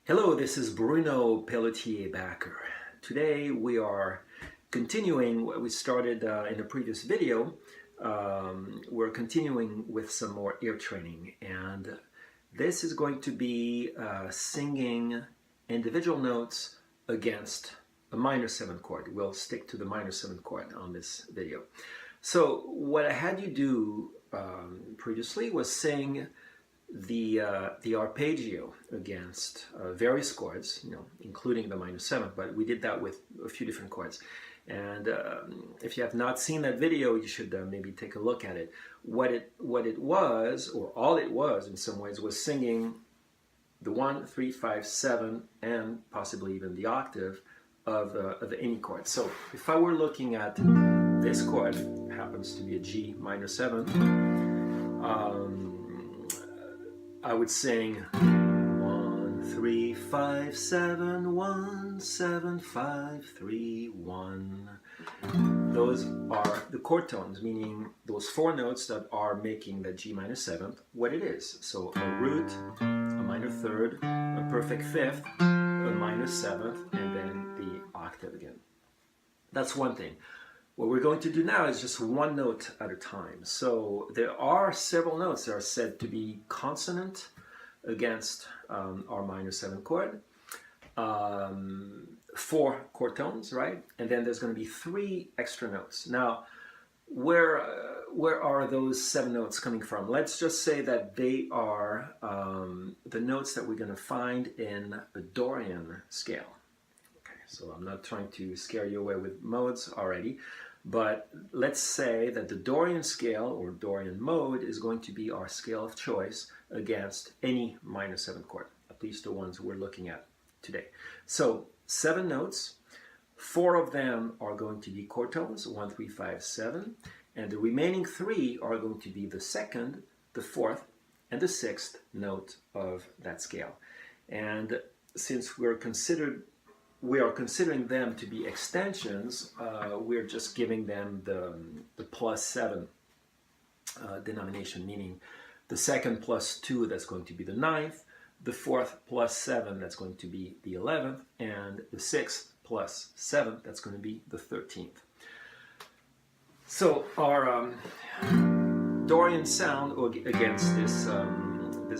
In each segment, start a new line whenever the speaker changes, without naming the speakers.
Hello, this is Bruno Pelletier-Backer. Today we are continuing what we started in the previous video. We're continuing with some more ear training, and this is going to be singing individual notes against a minor 7 chord. We'll stick to the minor 7 chord on this video. So what I had you do previously was sing the arpeggio against various chords, including the minor 7, but we did that with a few different chords. And if you have not seen that video, you should maybe take a look at it. What it was, or all it was in some ways, was singing the 1, 3, 5, 7, and possibly even the octave of any chord. So if I were looking at this chord, it happens to be a G minor 7, I would sing 1, 3, 5, 7, 1, 7, 5, 3, 1. Those are the chord tones, meaning those 4 notes that are making the G minor 7th what it is. So a root, a minor 3rd, a perfect 5th, a minor 7th, and then the octave again. That's one thing. What we're going to do now is just one note at a time. So there are several notes that are said to be consonant against our minor 7 chord. 4 chord tones, right? And then there's going to be 3 extra notes. Now, where are those 7 notes coming from? Let's just say that they are the notes that we're going to find in a Dorian scale. So I'm not trying to scare you away with modes already, but let's say that the Dorian scale or Dorian mode is going to be our scale of choice against any minor 7 chord, at least the ones we're looking at today. So 7 notes, 4 of them are going to be chord tones, 1, 3, 5, 7, and the remaining 3 are going to be the 2nd, the 4th, and the 6th note of that scale. And since we are considering them to be extensions, we're just giving them the plus 7 denomination, meaning the 2nd plus 2, that's going to be the 9th, the 4th plus 7, that's going to be the 11th, and the 6th plus 7, that's going to be the 13th. So our Dorian sound against this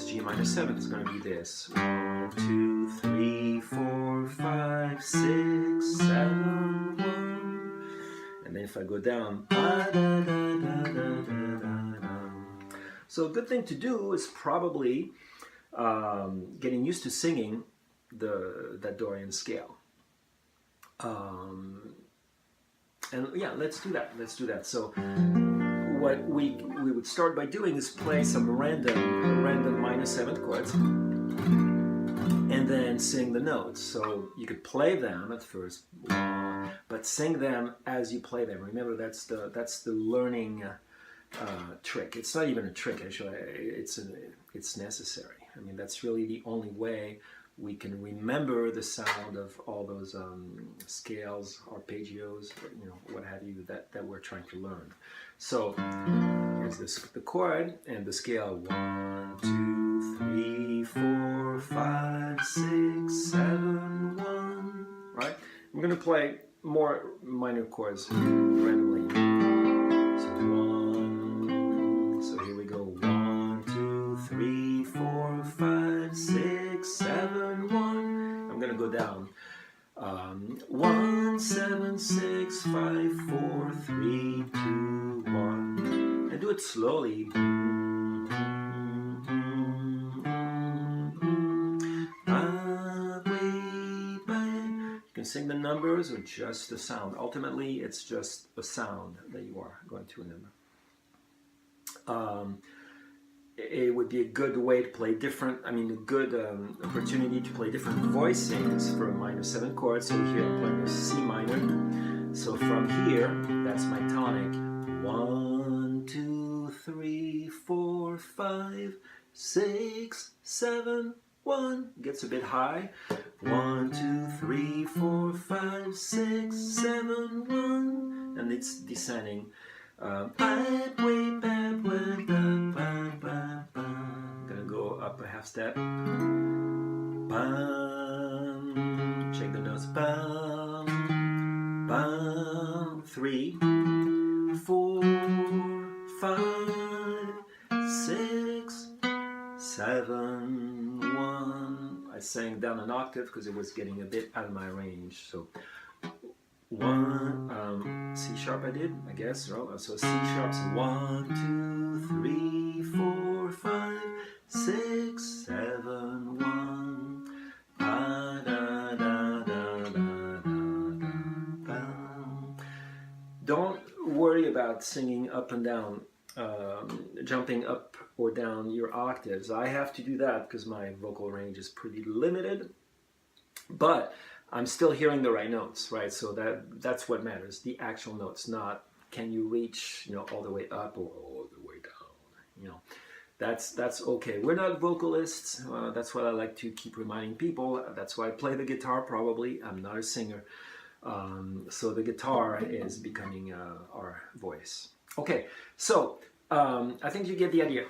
G minor 7 is going to be this: 1, 2, 3, 4, 5, 6, 7, 1. And then if I go down, so a good thing to do is probably getting used to singing that Dorian scale. And yeah, let's do that. So what we would start by doing is play some random minor 7th chords and then sing the notes. So you could play them at first, but sing them as you play them. Remember, that's the learning trick. It's not even a trick, actually. It's necessary. I mean, that's really the only way we can remember the sound of all those scales, arpeggios, what have you, that we're trying to learn. So here's the chord and the scale: 1, 2, 3, 4, 5, 6, 7, 1. Right? I'm going to play more minor chords randomly. So 1. So here we go: 1, 2, 3, 4, 5, 6, 7, 1. I'm going to go down. 1, 7, 6, 5, 4, 3, 2, 1. And do it slowly. You can sing the numbers or just the sound. Ultimately, it's just a sound that you are going to remember. It would be a good way to play a good opportunity to play different voicings for a minor 7 chord. So here I'm playing a C minor. So from here, that's my tonic. 1, 2, 3, 4, 5, 6, 7, 1. Gets a bit high. 1, 2, 3, 4, 5, 6, 7, 1. And it's descending. I'm gonna go up a half step. 3, 4, 5, 6, 7, 1. I sang down an octave because it was getting a bit out of my range. So 1, C sharp I did, I guess. So C sharp's 1, 2, 3, 4, 5, 6, 7, 1. Da, da, da, da, da, da. Don't worry about singing up and down, jumping up or down your octaves. I have to do that because my vocal range is pretty limited, but I'm still hearing the right notes, right? So that's what matters, the actual notes, not can you reach, all the way up or all the way down, That's okay. We're not vocalists. That's what I like to keep reminding people. That's why I play the guitar probably. I'm not a singer. So the guitar is becoming our voice. Okay, so I think you get the idea.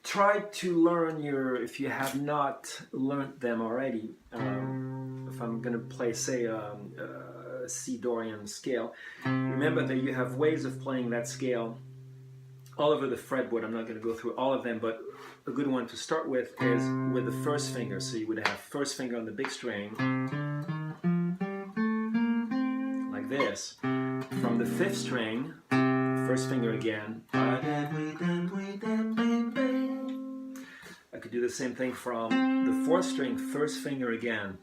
Try to learn if you have not learned them already. If I'm going to play, say, C Dorian scale, remember that you have ways of playing that scale all over the fretboard. I'm not going to go through all of them, but a good one to start with is with the first finger. So you would have first finger on the big string, like this. From the fifth string, first finger again. I could do the same thing from the fourth string, first finger again.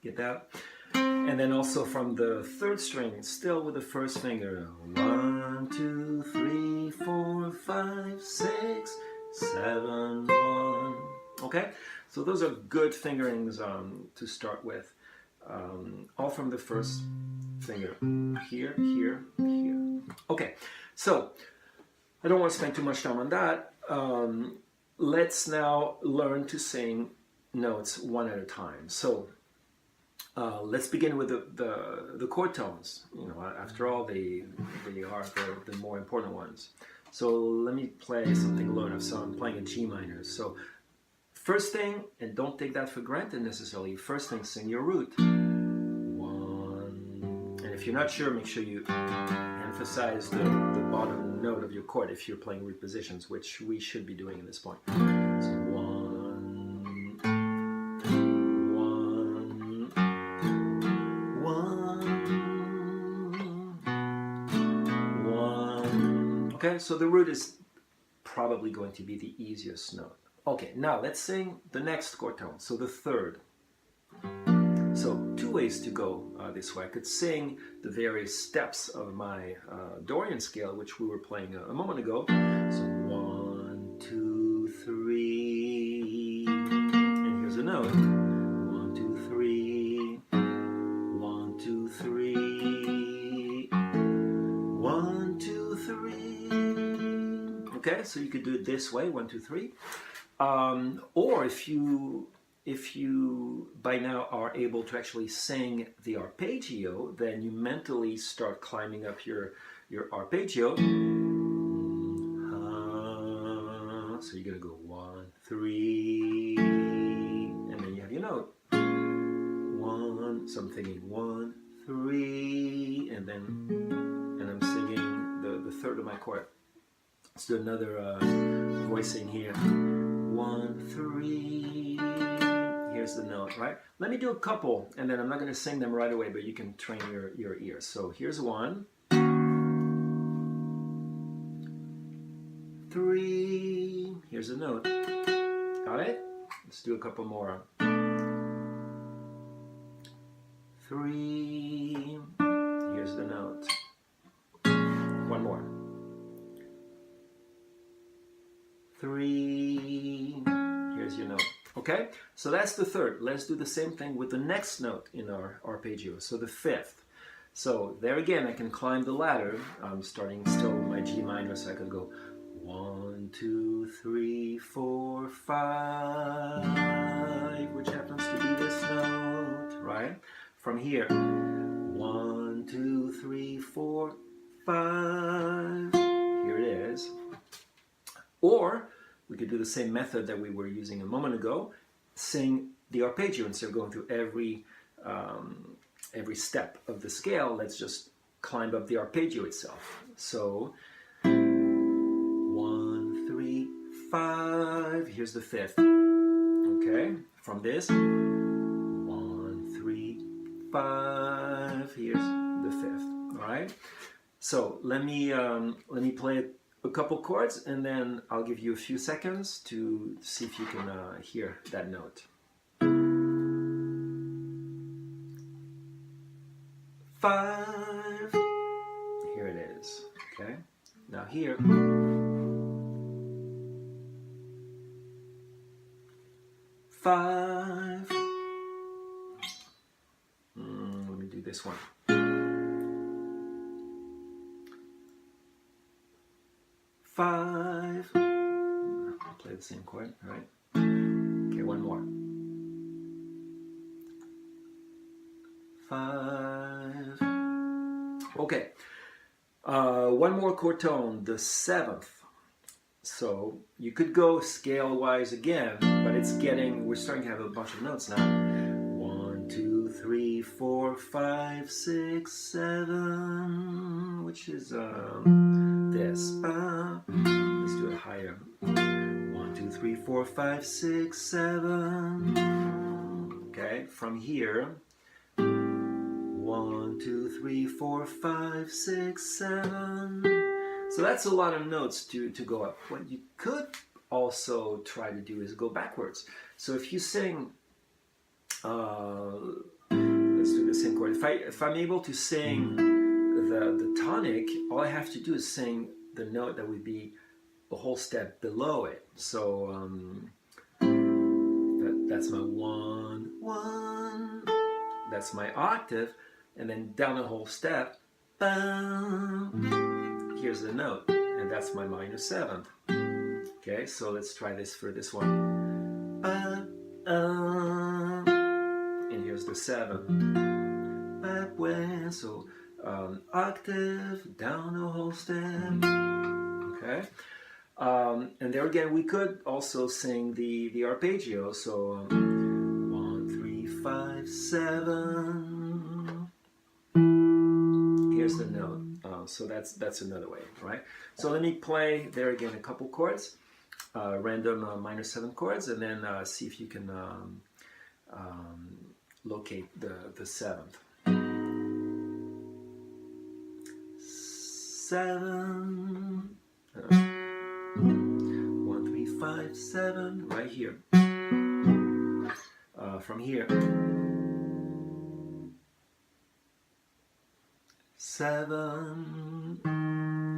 Get that? And then also from the third string, still with the first finger. 1, 2, 3, 4, 5, 6, 7, 1. Okay? So those are good fingerings to start with. All from the first finger. Here, here, here. Okay, so I don't want to spend too much time on that. Let's now learn to sing notes one at a time. So let's begin with the chord tones. After all, they are the more important ones. So let me play something low enough. So I'm playing a G minor. So first thing, and don't take that for granted necessarily. First thing, sing your root. 1. And if you're not sure, make sure you emphasize the bottom note of your chord if you're playing root positions, which we should be doing at this point. So 1, 1. Okay, so the root is probably going to be the easiest note. Okay, now let's sing the next chord tone, so the third. So two ways to go this way. I could sing the various steps of my Dorian scale, which we were playing a moment ago. So 1, 2, 3, and here's a note. 1, 2, 3, 1, 2, 3, 1, 2, 3. Okay, so you could do it this way, 1, 2, 3. Or if you by now are able to actually sing the arpeggio, then you mentally start climbing up your arpeggio. So you're gonna go 1, 3, and then you have your note. 1. So I'm thinking 1, 3, and I'm singing the third of my chord. Let's do another voicing here. 1, 3. Here's the note, right? Let me do a couple, and then I'm not going to sing them right away, but you can train your ears. So here's 1, 3. Here's a note. Got it? Let's do a couple more. 3. Here's the note. One more. 3. Here's your note. Okay, so that's the third. Let's do the same thing with the next note in our arpeggio. So the fifth. So there again, I can climb the ladder. I'm starting still with my G minor, so I could go 1, 2, 3, 4, 5, which happens to be this note, right? From here, 1, 2, 3, 4, 5. Here it is. Or we could do the same method that we were using a moment ago. Sing the arpeggio, instead of going through every step of the scale, let's just climb up the arpeggio itself. So 1, 3, 5. Here's the fifth. Okay, from this 1, 3, 5. Here's the fifth. All right. So let me play a couple chords, and then I'll give you a few seconds to see if you can hear that note. 5. Here it is. Okay. Now here. 5. Let me do this one. 5. I'll play the same chord, all right? Okay, one more. 5. Okay. One more chord tone, the 7th. So you could go scale-wise again, but we're starting to have a bunch of notes now. 1, 2, 3, 4, 5, 6, 7, which is this. Let's do it higher. 1, 2, 3, 4, 5, 6, 7. Okay, from here. 1, 2, 3, 4, 5, 6, 7. So that's a lot of notes to go up. What you could also try to do is go backwards. So if you sing, let's do the same chord. If I'm able to sing the tonic, all I have to do is sing the note that would be a whole step below it. So that's my 1, 1. That's my octave, and then down a whole step. Here's the note, and that's my minor 7th. Okay, so let's try this for this one. And here's the 7th. So octave, down a whole step. Okay, and there again, we could also sing the arpeggio. So 1, 3, 5, 7. Here's the note. So that's another way, right? So let me play there again a couple chords, random minor 7 chords, and then see if you can locate the 7th. 7. 1, 3, 5, 7. Right here. From here. 7,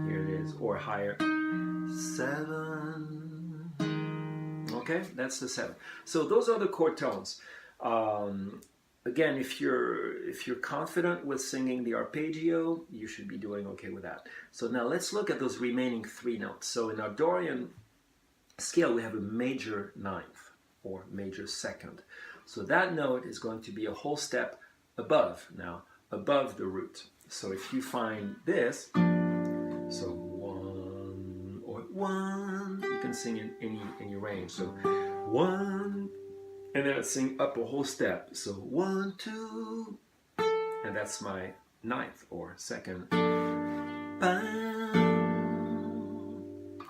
here it is, or higher. 7. Okay, that's the 7. So those are the chord tones. Again, if you're confident with singing the arpeggio, you should be doing okay with that. So now let's look at those remaining 3 notes. So in our Dorian scale, we have a major 9th or major 2nd. So that note is going to be a whole step above now, above the root. So if you find this, so 1 or 1, you can sing in any range. So 1, and then I sing up a whole step. So 1, 2, and that's my 9th or 2nd.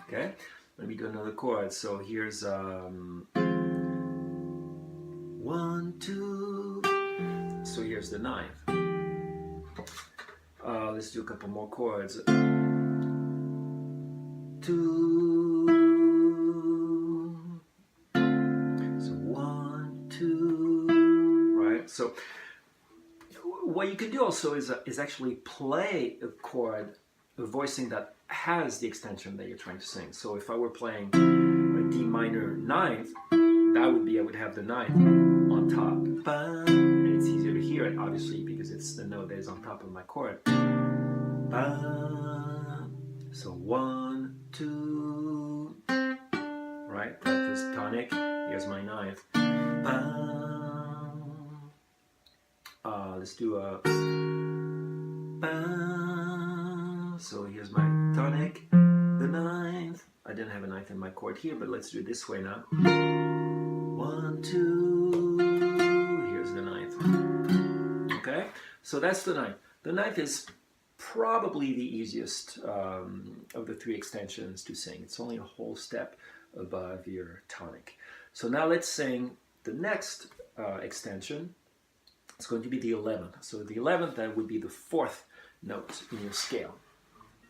Okay, let me do another chord. So here's 1, 2. So here's the 9th. Let's do a couple more chords. 2. So 1, 2. Right. So what you can do also is actually play a chord, a voicing that has the extension that you're trying to sing. So if I were playing a D minor 9th, that would be I would have the 9th on top. And it's easier to hear it, obviously, because it's the note that is on top of my chord. So 1, 2, right? That's tonic. Here's my 9th. Let's do a. So here's my tonic, the 9th. I didn't have a 9th in my chord here, but let's do it this way now. 1, 2. So that's the ninth. The ninth is probably the easiest of the three extensions to sing. It's only a whole step above your tonic. So now let's sing the next extension. It's going to be the 11th. So the 11th, that would be the fourth note in your scale.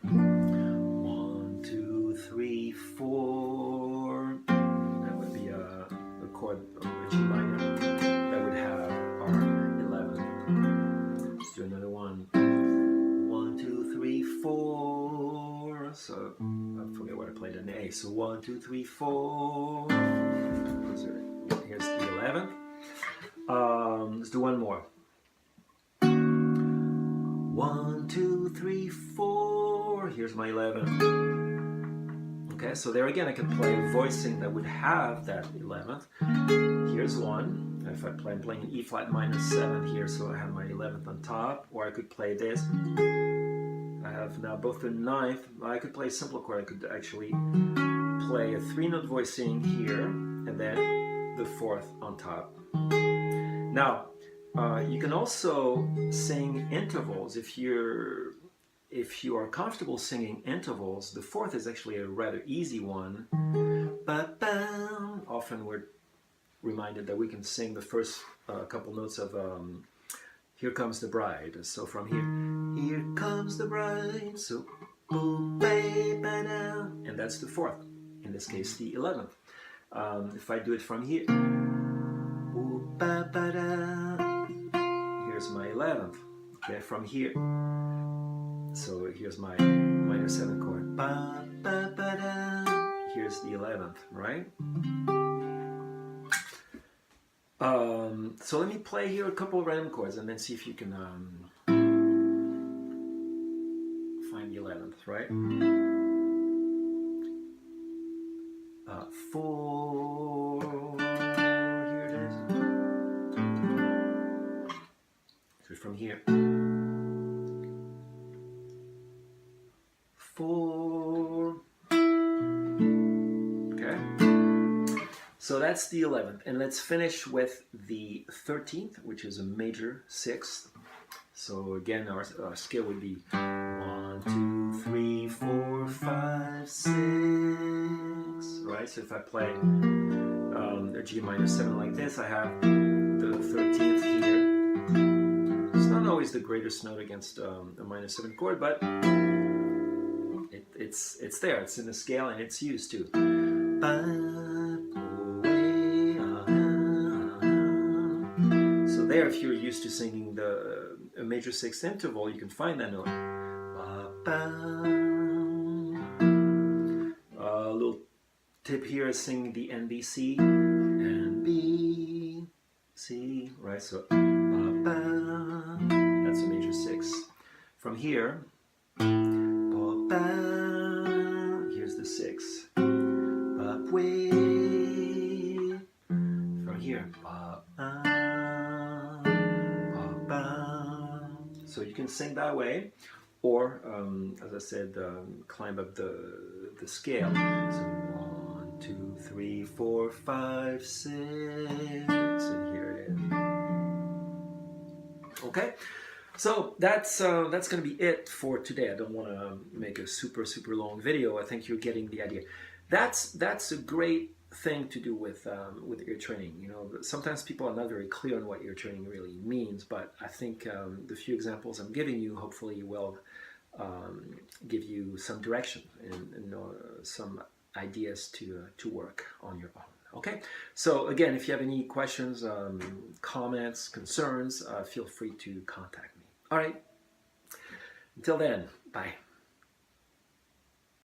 1, 2, 3, 4. That would be a chord of a G minor. That would have our 11th. Let's do another one. 1, 2, 3, 4. So I forget what I played in A. So 1, 2, 3, 4. Here's the 11th. Let's do one more. 1, 2, 3, 4. Here's my 11th. Okay, so there again I can play a voicing that would have that 11th. Here's one. If I'm playing an E flat minor 7 here, so I have my 11th on top, or I could play this. I have now both the 9th. I could play a simpler chord. I could actually play a 3-note voicing here, and then the 4th on top. Now, you can also sing intervals. If you are comfortable singing intervals, the 4th is actually a rather easy one. Often we're reminded that we can sing the first couple notes of Here Comes the Bride. So from here comes the bride, so boom, ba-ba-da, and that's the 4th. In this case, the 11th. If I do it from here, here's my 11th. Okay, from here. So here's my minor 7 chord. Here's the 11th, right? So let me play here a couple of random chords and then see if you can find the 11th, right? 4. Here it is. So from here. 4. Okay. So that's the 11th. And let's finish with the 13th, which is a major 6th. So again, our scale would be 1, 2, 3, 4, 5, 6. Right? So if I play a G minor 7 like this, I have the 13th here. It's not always the greatest note against a minor 7 chord, but it's there. It's in the scale and it's used to. So there, if you're used to singing a major 6th interval, you can find that note. A little tip here is singing the NBC and B, C, right? So that's a major 6. From here, here's the 6. From here, so you can sing that way, or as I said, climb up the scale. So 1, 2, 3, 4, 5, 6, and here it is. Okay. So that's going to be it for today. I don't want to make a super long video. I think you're getting the idea. That's a great thing to do with ear training. You know, sometimes people are not very clear on what ear training really means, but I think the few examples I'm giving you hopefully will give you some direction and some ideas to work on your own. Okay, so again, if you have any questions, comments, concerns, feel free to contact me. All right, until then, bye.